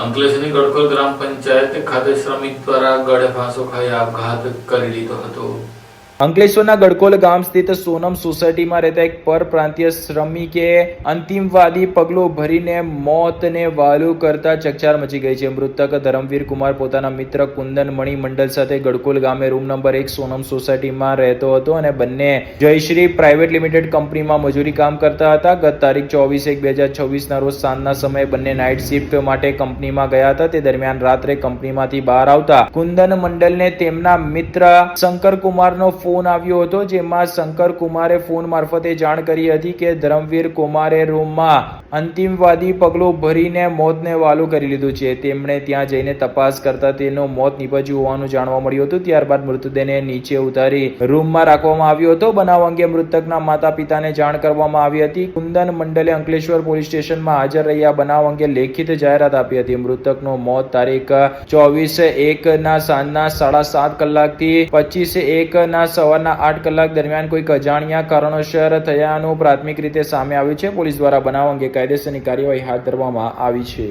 અંકલેશ્વરની ગડકોલ ગ્રામ પંચાયત ખાતે શ્રમિક દ્વારા ગળે ફાંસો ખાઈ આપઘાત કરી લીધો હતો। અંકલેશ્વરના ગડકોલ ગામ સ્થિત સોનમ સોસાયટીમાં રહેતા એક પરપ્રાંતીય શ્રમિકે અંતિમવાદી પગલું ભરીને મોતને વહાલું કરતા ચકચાર મચી ગઈ છે। મૃતક ધરમવીર કુમાર પોતાના મિત્ર કુંદન મણિ મંડલ સાથે ગડકોલ ગામે રૂમ નંબર 1 સોનમ સોસાયટીમાં રહેતો હતો અને બંને જયશ્રી પ્રાઇવેટ લિમિટેડ કંપનીમાં મજૂરી કામ કરતા હતા। ગત તારીખ 24/1/2026 ના રોજ સાંજના સમયે બંને નાઇટ શિફ્ટ માટે કંપનીમાં ગયા હતા। તે દરમિયાન રાત્રે કંપનીમાંથી બહાર આવતા કુંદન મંડલને તેમના મિત્ર શંકર કુમારનો ફોન આવ્યો હતો, જેમાં શંકર કુમારે ફોન મારફતે જાણ કરી હતી કે ધરમવીર કુમારે રૂમમાં અંતિમવાદી પગલું ભરીને મોતને વહાલું કરી લીધું છે। તેમણે ત્યાં જઈને તપાસ કરતા તેનું મોત નીપજ્યું હોવાનું જાણવા મળ્યું હતું। ત્યારબાદ મૃતદેહને નીચે ઉતારી રૂમમાં રાખવામાં આવ્યો હતો। બનાવ અંગે મૃતકના માતા પિતાને જાણ કરવામાં આવી હતી। કુંદન મંડલે અંકલેશ્વર પોલીસ સ્ટેશનમાં હાજર રહી આ બનાવ અંગે લેખિત જાહેરાત આપી હતી। મૃતકનું મોત તારીખ 24/1 ના સાંજના 7:30 કલાકથી 25/1 ના સવારના 8 કલાક દરમિયાન કોઈક અજાણ્યા કારણોસર થયાનું પ્રાથમિક રીતે સામે આવ્યું છે। પોલીસ દ્વારા બનાવ અંગે કાયદેસરની કાર્યવાહી હાથ ધરવામાં આવી છે।